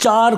4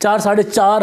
4-4.5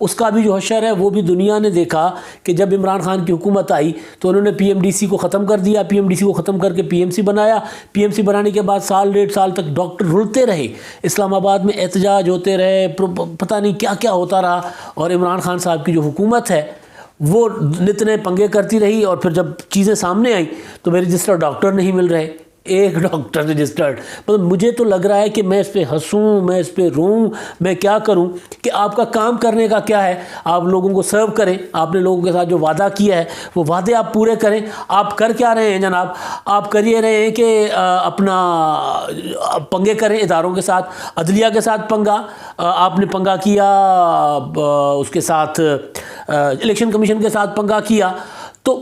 اس کا بھی جو حشر ہے وہ بھی دنیا نے دیکھا کہ جب عمران خان کی حکومت آئی تو انہوں نے پی ایم ڈی سی کو ختم کر دیا, پی ایم ڈی سی کو ختم کر کے پی ایم سی بنایا. پی ایم سی بنانے کے بعد سال 1.5 سال تک ڈاکٹر رلتے رہے, اسلام آباد میں احتجاج ہوتے رہے, پتہ نہیں کیا کیا ہوتا رہا, اور عمران خان صاحب کی جو حکومت ہے وہ نت نئے پنگے کرتی رہی. اور پھر جب چیزیں سامنے آئیں تو میرے رجسٹرڈ ڈاکٹر نہیں مل رہے, ایک ڈاکٹر رجسٹرڈ. مطلب مجھے تو لگ رہا ہے کہ میں اس پہ ہنسوں, میں اس پہ روں, میں کیا کروں کہ آپ کا کام کرنے کا کیا ہے, آپ لوگوں کو سرو کریں, آپ نے لوگوں کے ساتھ جو وعدہ کیا ہے وہ وعدے آپ پورے کریں. آپ کر کیا رہے ہیں جناب؟ آپ کر یہ رہے ہیں کہ اپنا پنگے کریں اداروں کے ساتھ, عدلیہ کے ساتھ پنگا, آپ نے پنگا کیا اس کے ساتھ, الیکشن کمیشن کے ساتھ پنگا کیا. تو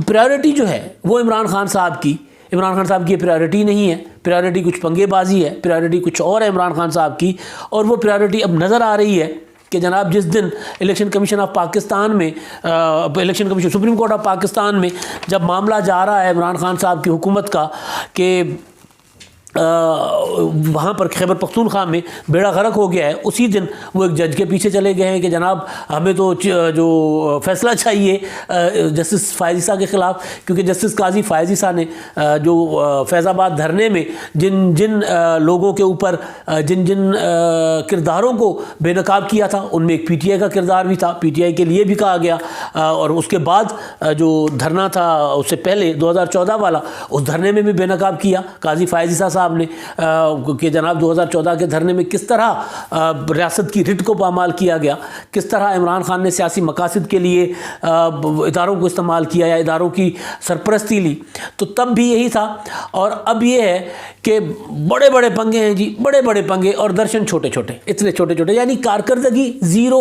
پریورٹی جو ہے وہ عمران خان صاحب کی یہ پریورٹی نہیں ہے, پریورٹی کچھ پنگے بازی ہے, پریورٹی کچھ اور ہے عمران خان صاحب کی. اور وہ پریورٹی اب نظر آ رہی ہے کہ جناب جس دن الیکشن کمیشن آف پاکستان میں سپریم کورٹ آف پاکستان میں جب معاملہ جا رہا ہے عمران خان صاحب کی حکومت کا کہ وہاں پر خیبر پختونخوا میں بیڑا غرق ہو گیا ہے, اسی دن وہ ایک جج کے پیچھے چلے گئے ہیں کہ جناب ہمیں تو جو فیصلہ چاہیے جسٹس فائز عیسیٰ کے خلاف, کیونکہ جسٹس قاضی فائز عیسیٰ نے جو فیض آباد دھرنے میں جن لوگوں کے اوپر جن کرداروں کو بے نقاب کیا تھا ان میں ایک پی ٹی آئی کا کردار بھی تھا, پی ٹی آئی کے لیے بھی کہا گیا. اور اس کے بعد جو دھرنا تھا اس سے پہلے 2014 والا, اس دھرنے میں بھی بے نقاب کیا قاضی فائز عیسیٰ صاحب نے کہ جناب 2014 کے دھرنے میں کس طرح ریاست کی رٹ کو پامال کیا گیا, کس طرح عمران خان نے سیاسی مقاصد کے لیے اداروں کو استعمال کیا یا اداروں کی سرپرستی لی. تو تب بھی یہی تھا. اور اب یہ ہے کہ بڑے بڑے پنگے ہیں جی, بڑے بڑے پنگے اور درشن چھوٹے چھوٹے, اتنے چھوٹے چھوٹے, یعنی کارکردگی زیرو,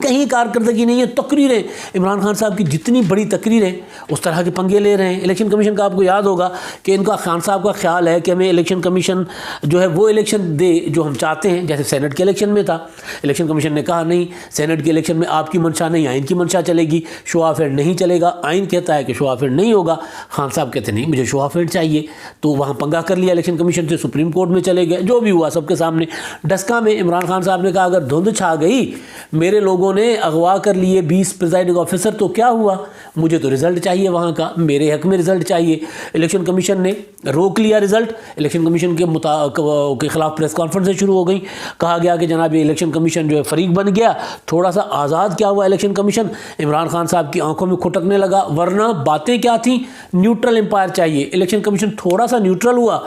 کہیں کارکردگی نہیں ہے. تقریریں عمران خان صاحب کی جتنی بڑی تقریریں اس طرح کے پنگے لے رہے ہیں. الیکشن کمیشن کا آپ کو یاد ہوگا کہ ان کا خان صاحب کا خیال ہے کہ ہمیں الیکشن کمیشن جو ہے وہ الیکشن دے جو ہم چاہتے ہیں, جیسے سینٹ کے الیکشن میں تھا. الیکشن کمیشن نے کہا نہیں, سینٹ کے الیکشن میں آپ کی منشا نہیں, آئین کی منشا چلے گی, شو آف ہینڈ نہیں چلے گا. آئین کہتا ہے کہ شو آف ہینڈ نہیں ہوگا, خان صاحب کہتے نہیں مجھے شو آف ہینڈ چاہیے. تو وہاں پنگا کر لیا الیکشن کمیشن سے, سپریم کورٹ میں چلے گئے, جو بھی ہوا سب کے سامنے. ڈسکا میں عمران خان صاحب نے کہا اگر دھند چھا گئی, میرے لوگوں نے اغوا کر لیے 20 پریزائڈنگ آفیسر, تو کیا ہوا, مجھے تو رزلٹ چاہیے وہاں کا, میرے حق میں رزلٹ چاہیے. الیکشن کمیشن نے روک لیا رزلٹ. الیکشن کمیشن کے خلاف پریس کانفرنسیں شروع ہو گئیں, کہا گیا کہ جناب یہ الیکشن کمیشن جو ہے فریق بن گیا, تھوڑا سا آزاد کیا ہوا الیکشن کمیشن. عمران خان صاحب کی آنکھوں میں کھٹکنے لگا, ورنہ باتیں کیا تھیں, نیوٹرل امپائر چاہیے. الیکشن کمیشن تھوڑا سا نیوٹرل ہوا,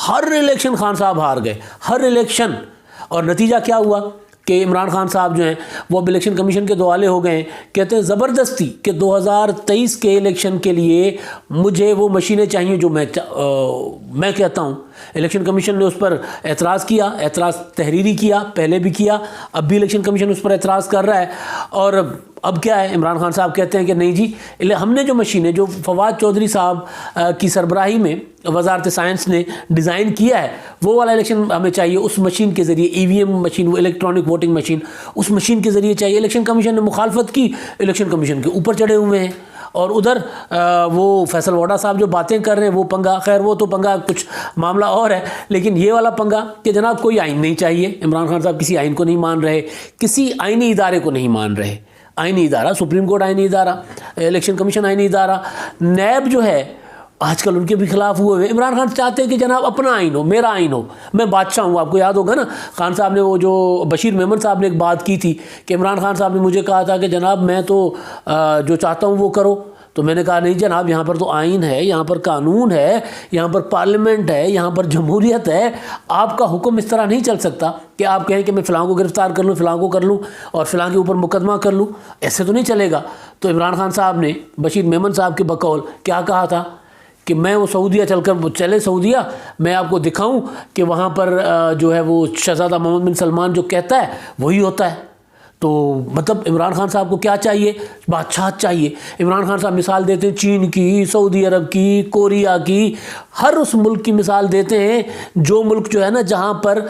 ہر الیکشن خان صاحب ہار گئے, ہر الیکشن. اور نتیجہ کیا ہوا کہ عمران خان صاحب جو ہیں وہ اب الیکشن کمیشن کے دوالے ہو گئے ہیں. کہتے ہیں زبردستی کہ 2023 کے الیکشن کے لیے مجھے وہ مشینیں چاہیے جو میں کہتا ہوں. الیکشن کمیشن نے اس پر اعتراض کیا, اعتراض تحریری کیا, پہلے بھی کیا, اب بھی الیکشن کمیشن اس پر اعتراض کر رہا ہے. اور اب کیا ہے, عمران خان صاحب کہتے ہیں کہ نہیں جی, ہم نے جو مشینیں جو فواد چودھری صاحب کی سربراہی میں وزارت سائنس نے ڈیزائن کیا ہے وہ والا الیکشن ہمیں چاہیے. اس مشین کے ذریعے, ای وی ایم مشین, وہ الیکٹرانک ووٹنگ مشین, اس مشین کے ذریعے چاہیے. الیکشن کمیشن نے مخالفت کی, الیکشن کمیشن کے اوپر چڑھے ہوئے ہیں. اور ادھر وہ فیصل ووڈا صاحب جو باتیں کر رہے ہیں وہ پنگا, خیر وہ تو پنگا کچھ معاملہ اور ہے, لیکن یہ والا پنگا کہ جناب کوئی آئین نہیں چاہیے. عمران خان صاحب کسی آئین کو نہیں مان رہے, کسی آئینی ادارے کو نہیں مان رہے. آئینی ادارہ سپریم کورٹ آئینی ادارہ, الیکشن کمیشن آئینی ادارہ, نیب جو ہے آج کل ان کے بھی خلاف ہوئے ہوئے. عمران خان چاہتے ہیں کہ جناب اپنا آئین ہو, میرا آئین ہو, میں بادشاہ ہوں. آپ کو یاد ہوگا نا خان صاحب نے وہ جو بشیر میمن صاحب نے ایک بات کی تھی کہ عمران خان صاحب نے مجھے کہا تھا کہ جناب میں تو جو چاہتا ہوں وہ کرو. تو میں نے کہا نہیں جناب, یہاں پر تو آئین ہے, یہاں پر قانون ہے, یہاں پر پارلیمنٹ ہے, یہاں پر جمہوریت ہے. آپ کا حکم اس طرح نہیں چل سکتا کہ آپ کہیں کہ میں فلاں کو گرفتار کر لوں, فلاں کو کر لوں اور فلاں کے اوپر مقدمہ کر لوں, ایسے تو نہیں چلے گا. تو عمران خان صاحب نے بشیر میمن صاحب کے بقول کیا کہا تھا کہ میں وہ سعودیہ چلے سعودیہ, میں آپ کو دکھاؤں کہ وہاں پر جو ہے وہ شہزادہ محمد بن سلمان جو کہتا ہے وہی ہوتا ہے. تو مطلب عمران خان صاحب کو کیا چاہیے, بادشاہت چاہیے. عمران خان صاحب مثال دیتے ہیں چین کی, سعودی عرب کی, کوریا کی, ہر اس ملک کی مثال دیتے ہیں جو ملک جو ہے نا جہاں پر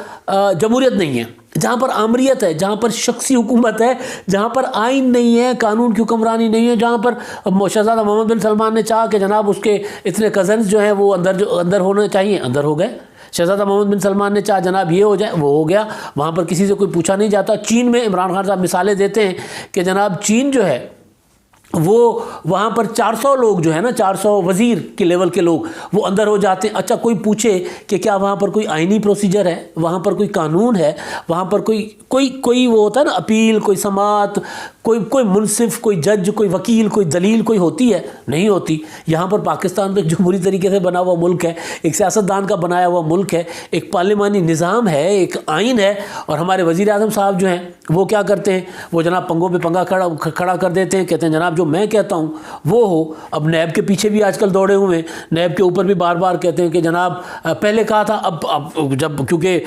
جمہوریت نہیں ہے, جہاں پر آمریت ہے, جہاں پر شخصی حکومت ہے, جہاں پر آئین نہیں ہے, قانون کی حکمرانی نہیں ہے, جہاں پر شہزادہ محمد بن سلمان نے چاہا کہ جناب اس کے اتنے کزنز جو ہیں وہ اندر ہونے چاہیے, اندر ہو گئے. شہزادہ محمد بن سلمان نے چاہا جناب یہ ہو جائے، وہ ہو گیا، وہاں پر کسی سے کوئی پوچھا نہیں جاتا۔ چین میں عمران خان صاحب مثالیں دیتے ہیں کہ جناب چین جو ہے وہ وہاں پر 400 لوگ جو ہے نا، 400 وزیر کے لیول کے لوگ وہ اندر ہو جاتے ہیں۔ اچھا کوئی پوچھے کہ کیا وہاں پر کوئی آئینی پروسیجر ہے، وہاں پر کوئی قانون ہے، وہاں پر کوئی وہ ہوتا ہے نا اپیل، کوئی سماعت، کوئی منصف، کوئی جج، کوئی وکیل، کوئی دلیل کوئی ہوتی ہے؟ نہیں ہوتی۔ یہاں پر پاکستان تو ایک جمہوری طریقے سے بنا ہوا ملک ہے، ایک سیاستدان کا بنایا ہوا ملک ہے، ایک پارلیمانی نظام ہے، ایک آئین ہے، اور ہمارے وزیر اعظم صاحب جو ہیں وہ کیا کرتے ہیں، وہ جناب پنگوں پہ پنگا کھڑا کر دیتے ہیں، کہتے ہیں جناب جو میں کہتا ہوں وہ ہو۔ اب نیب کے پیچھے بھی آج کل دوڑے ہوئے ہیں، نیب کے اوپر بھی بار بار کہتے ہیں کہ جناب پہلے کہا تھا، اب جب کیونکہ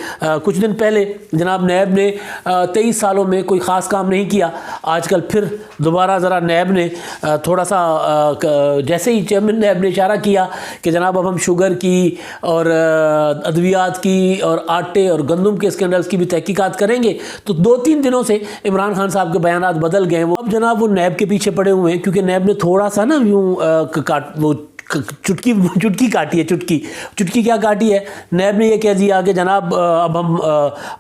کچھ دن پہلے جناب نیب نے 23 سالوں میں کوئی خاص کام نہیں کیا، آج کل پھر دوبارہ ذرا نیب نے تھوڑا سا جیسے ہی چیئرمین نیب نے اشارہ کیا کہ جناب اب ہم شوگر کی اور ادویات کی اور آٹے اور گندم کے اسکینڈلز کی بھی تحقیقات کریں گے، تو 2-3 دنوں سے عمران خان صاحب کے بیانات بدل گئے ہیں۔ وہ اب جناب وہ نیب کے پیچھے پڑے ہوئے ہیں، کیونکہ نیب نے تھوڑا سا نا یوں وہ چٹکی کاٹی ہے، چٹکی کیا کاٹی ہے، نیب نے یہ کہہ دیا کہ جناب اب ہم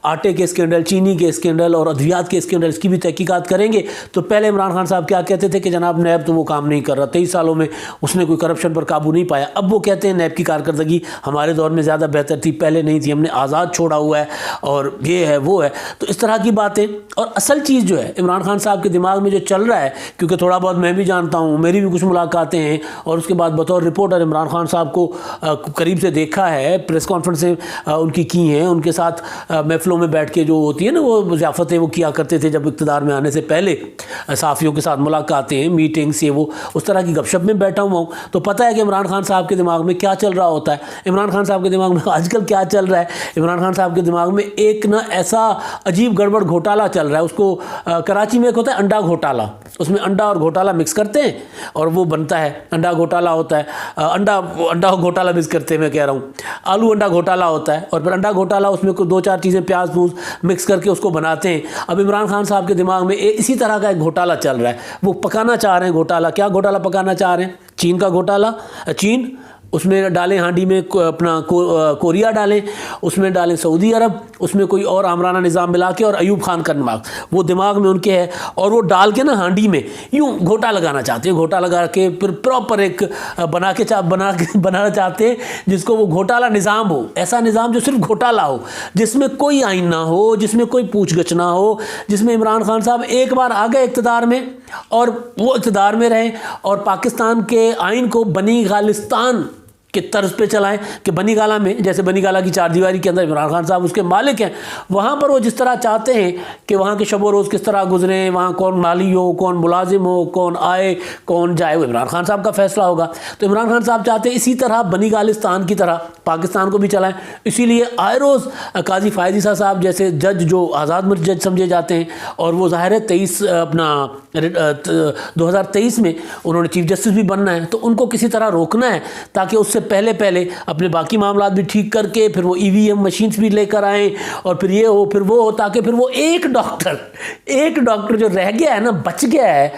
آٹے کے اسکینڈل، چینی کے اسکینڈل اور ادویات کے اسکینڈل کی بھی تحقیقات کریں گے۔ تو پہلے عمران خان صاحب کیا کہتے تھے کہ جناب نیب تو وہ کام نہیں کر رہا، 23 سالوں میں اس نے کوئی کرپشن پر قابو نہیں پایا۔ اب وہ کہتے ہیں نیب کی کارکردگی ہمارے دور میں زیادہ بہتر تھی، پہلے نہیں تھی، ہم نے آزاد چھوڑا ہوا ہے اور یہ ہے وہ ہے۔ تو اس طرح کی باتیں، اور اصل چیز جو ہے عمران خان صاحب کے دماغ میں جو چل رہا ہے، کیونکہ تھوڑا بہت میں بھی جانتا ہوں، میری بھی کچھ ملاقاتیں ہیں، اور اس کے بعد بطور رپورٹر عمران خان صاحب کو قریب سے دیکھا ہے، پریس کانفرنسیں ان کی ہیں، ان کے ساتھ محفلوں میں بیٹھ کے جو ہوتی ہے نا وہ ضیافتیں وہ کیا کرتے تھے جب اقتدار میں آنے سے پہلے، صحافیوں کے ساتھ ملاقاتیں، میٹنگس، یہ وہ اس طرح کی گپ شپ میں بیٹھا ہوا ہوں، تو پتہ ہے کہ عمران خان صاحب کے دماغ میں کیا چل رہا ہوتا ہے۔ عمران خان صاحب کے دماغ میں آج کل کیا چل رہا ہے، عمران خان صاحب کے دماغ میں ایک نا ایسا عجیب گڑبڑ گھوٹالہ چل رہا ہے، اس کو کراچی میں ایک ہوتا ہے انڈا گھوٹالہ، اس میں انڈا اور گھوٹالہ مکس کرتے ہیں اور وہ بنتا ہے انڈا گھوٹالہ ہوتا ہے، انڈا گھوٹالہ مکس کرتے ہیں، میں کہہ رہا ہوں آلو انڈا گھوٹالہ ہوتا ہے، اور پھر انڈا گھوٹالہ اس میں کوئی 2-4 چیزیں پیاز پوز مکس کر کے اس کو بناتے ہیں۔ اب عمران خان صاحب کے دماغ میں اسی طرح کا ایک گھوٹالہ چل رہا ہے، وہ پکانا چاہ رہے ہیں گھوٹالہ۔ کیا گھوٹالہ پکانا چاہ رہے ہیں؟ چین کا گھوٹالہ، چین اس میں ڈالیں ہانڈی میں اپنا کوریا ڈالیں، اس میں ڈالیں سعودی عرب، اس میں کوئی اور آمرانہ نظام ملا کے، اور ایوب خان کا دماغ وہ دماغ میں ان کے ہے، اور وہ ڈال کے نا ہانڈی میں یوں گھوٹا لگانا چاہتے ہیں، گھوٹا لگا کے پھر پراپر ایک بنانا چاہتے ہیں جس کو وہ گھوٹالہ نظام ہو، ایسا نظام جو صرف گھوٹالہ ہو، جس میں کوئی آئین نہ ہو، جس میں کوئی پوچھ گچھ نہ ہو، جس میں عمران خان صاحب ایک بار آ گئے اقتدار میں اور وہ اقتدار میں رہیں، اور پاکستان کے آئین کو بنی غالستان کہ طرز پہ چلائیں، کہ بنی گالہ میں، جیسے بنی گالہ کی 4 دیواری کے اندر عمران خان صاحب اس کے مالک ہیں، وہاں پر وہ جس طرح چاہتے ہیں کہ وہاں کے شب و روز کس طرح گزریں، وہاں کون مالی ہو، کون ملازم ہو، کون آئے کون جائے، وہ عمران خان صاحب کا فیصلہ ہوگا۔ تو عمران خان صاحب چاہتے ہیں اسی طرح بنی گالستان کی طرح پاکستان کو بھی چلائیں، اسی لیے آئے روز قاضی فائز عیسیٰ صاحب جیسے جج جو آزاد مرد جج سمجھے جاتے ہیں، اور وہ ظاہر ہے 2023 میں انہوں نے چیف جسٹس بھی بننا ہے، تو ان کو کسی طرح روکنا ہے تاکہ اس سے پہلے اپنے باقی معاملات بھی ٹھیک کر کے پھر وہ EVM مشینز بھی لے کر آئیں، اور پھر یہ ہو پھر وہ ہو، تاکہ پھر وہ ایک ڈاکٹر جو رہ گیا ہے نا، بچ گیا ہے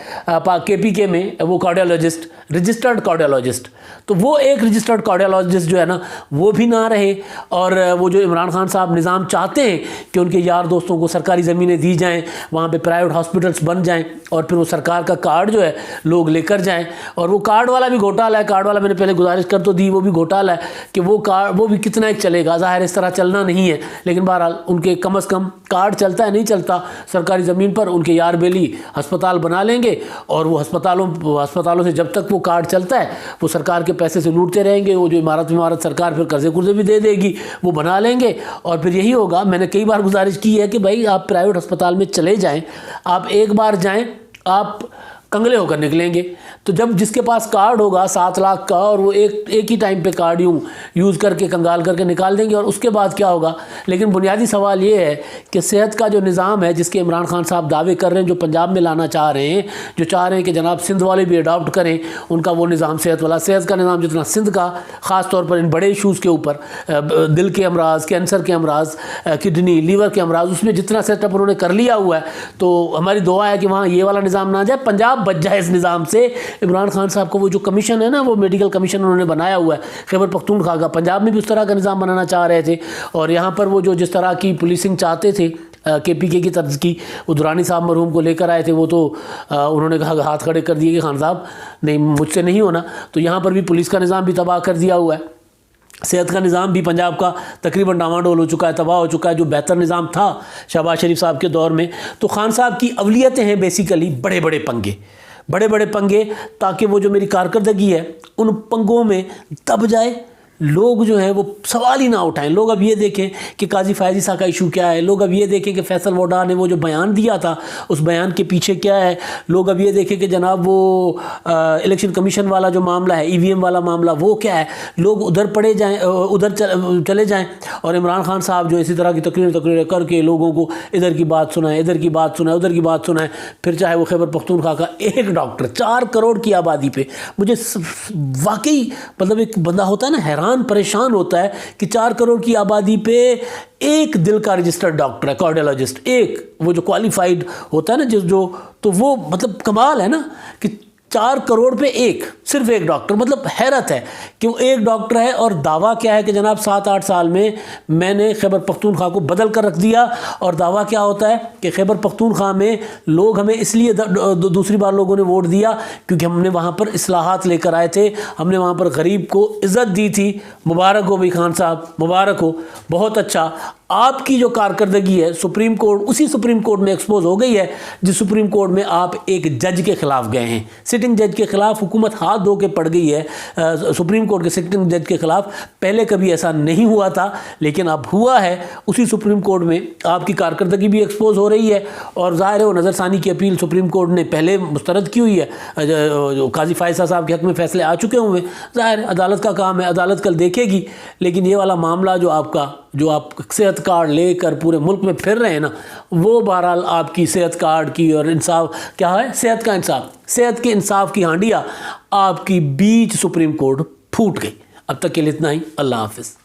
KPK میں، وہ کارڈیالوجسٹ، رجسٹرڈ کارڈیالوجسٹ، تو وہ ایک رجسٹرڈ کارڈیالوجسٹ جو ہے نا وہ بھی نہ رہے، اور وہ جو عمران خان صاحب نظام چاہتے ہیں کہ ان کے یار دوستوں کو سرکاری زمینیں دی جائیں، وہاں پہ پرائیویٹ ہاسپٹلس بن جائیں، اور پھر وہ سرکار کا کارڈ جو ہے لوگ لے کر جائیں، اور وہ کارڈ والا بھی گھوٹالہ ہے، کارڈ والا میں نے پہلے گزارش کر تو دی، وہ بھی گھوٹالہ ہے کہ وہ بھی کتنا ایک چلے گا، ظاہر اس طرح چلنا نہیں ہے، لیکن بہرحال ان کے کم از کم کارڈ چلتا ہے، نہیں چلتا سرکاری زمین پر ان کے یار بیلی ہسپتال بنا لیں گے، اور وہ ہسپتالوں سے جب تک وہ کارڈ چلتا ہے وہ سرکار کے پیسے سے لوٹتے رہیں گے، وہ جو عمارت سرکار پھر قرضے بھی دے دے گی، وہ بنا لیں گے، اور پھر یہی ہوگا۔ میں نے کئی بار گزارش کی ہے کہ بھائی آپ پرائیویٹ ہسپتال میں چلے جائیں، آپ ایک بار جائیں، آپ کنگلے ہو کر نکلیں گے۔ تو جب جس کے پاس کارڈ ہوگا 7 لاکھ کا، اور وہ ایک ہی ٹائم پہ کارڈ یوز کر کے کنگال کر کے نکال دیں گے، اور اس کے بعد کیا ہوگا؟ لیکن بنیادی سوال یہ ہے کہ صحت کا جو نظام ہے جس کے عمران خان صاحب دعوے کر رہے ہیں، جو پنجاب میں لانا چاہ رہے ہیں، جو چاہ رہے ہیں کہ جناب سندھ والے بھی اڈاپٹ کریں ان کا وہ نظام، صحت کا نظام جتنا سندھ کا، خاص طور پر ان بڑے ایشوز کے اوپر، دل کے امراض، کینسر کے امراض، کڈنی لیور کے امراض، اس میں جتنا سیٹ اپ انہوں نے کر لیا ہوا ہے، تو ہماری دعا ہے کہ وہاں یہ والا نظام نہ جائے، پنجاب پنجاب بچ جائے اس نظام سے. عمران خان صاحب کا وہ جو کمیشن ہے نا, وہ میڈیکل کمیشن انہوں نے بنایا ہوا ہے خیبر پختونخوا کا, پنجاب میں بھی اس طرح کا نظام بنانا چاہ رہے تھے, اور یہاں پر وہ جو جس طرح کی پولیسنگ چاہتے تھے کے پی کے کی طرز کی, وہ درانی صاحب مرحوم کو لے کر آئے تھے, وہ تو انہوں نے کہا کہ ہاتھ کھڑے کر دیے کہ خان صاحب نہیں, مجھ سے نہیں ہونا. تو یہاں پر بھی پولیس کا نظام بھی تباہ کر دیا ہوا ہے, صحت کا نظام بھی پنجاب کا تقریباً ڈاواڈول ہو چکا ہے, تباہ ہو چکا ہے, جو بہتر نظام تھا شہباز شریف صاحب کے دور میں. تو خان صاحب کی اولویتیں ہیں بیسیکلی بڑے بڑے پنگے, تاکہ وہ جو میری کارکردگی ہے ان پنگوں میں دب جائے, لوگ جو ہیں وہ سوال ہی نہ اٹھائیں. لوگ اب یہ دیکھیں کہ قاضی فائز عیسیٰ کا ایشو کیا ہے, لوگ اب یہ دیکھیں کہ فیصل ووڈا نے وہ جو بیان دیا تھا اس بیان کے پیچھے کیا ہے, لوگ اب یہ دیکھیں کہ جناب وہ الیکشن کمیشن والا جو معاملہ ہے, ای وی ایم والا معاملہ, وہ کیا ہے. لوگ ادھر پڑے جائیں, ادھر چلے جائیں, اور عمران خان صاحب جو اسی طرح کی تقریریں کر کے لوگوں کو ادھر کی بات سنائیں, ادھر کی بات سنائیں, ادھر کی بات سنائیں. پھر چاہے وہ خیبر پختونخوا کا ایک ڈاکٹر 4 کروڑ کی آبادی پہ, مجھے واقعی مطلب ایک بندہ ہوتا ہے نا حیران پریشان ہوتا ہے کہ 4 کروڑ کی آبادی پہ ایک دل کا رجسٹرڈ ڈاکٹر ہے, کارڈیولوجسٹ, ایک وہ جو کوالیفائڈ ہوتا ہے نا جو, تو وہ مطلب کمال ہے نا کہ 4 کروڑ پہ صرف ایک ڈاکٹر. مطلب حیرت ہے کہ وہ ایک ڈاکٹر ہے, اور دعویٰ کیا ہے کہ جناب 7-8 سال میں میں نے خیبر پختونخوا کو بدل کر رکھ دیا. اور دعویٰ کیا ہوتا ہے کہ خیبر پختونخوا میں لوگ ہمیں اس لیے دوسری بار لوگوں نے ووٹ دیا کیونکہ ہم نے وہاں پر اصلاحات لے کر آئے تھے, ہم نے وہاں پر غریب کو عزت دی تھی. مبارک ہو بھائی خان صاحب, مبارک ہو, بہت اچھا. آپ کی جو کارکردگی ہے سپریم کورٹ, اسی سپریم کورٹ میں ایکسپوز ہو گئی ہے جس سپریم کورٹ میں آپ ایک جج کے خلاف گئے ہیں, سٹنگ جج کے خلاف حکومت ہاتھ دھو کے پڑ گئی ہے سپریم کورٹ کے سٹنگ جج کے خلاف. پہلے کبھی ایسا نہیں ہوا تھا لیکن اب ہوا ہے. اسی سپریم کورٹ میں آپ کی کارکردگی بھی ایکسپوز ہو رہی ہے, اور ظاہر ہے وہ نظر ثانی کی اپیل سپریم کورٹ نے پہلے مسترد کی ہوئی ہے, قاضی فائز صاحب کے حق میں فیصلے آ چکے ہوئے. ظاہر عدالت کا کام ہے, عدالت کل دیکھے گی. لیکن یہ والا معاملہ جو آپ صحت کارڈ لے کر پورے ملک میں پھر رہے ہیں نا, وہ بہرحال آپ کی صحت کارڈ کی اور انصاف کیا ہے, صحت کا انصاف, صحت کے انصاف کی ہانڈیاں آپ کی بیچ سپریم کورٹ پھوٹ گئی. اب تک کے لیے اتنا ہی. اللہ حافظ.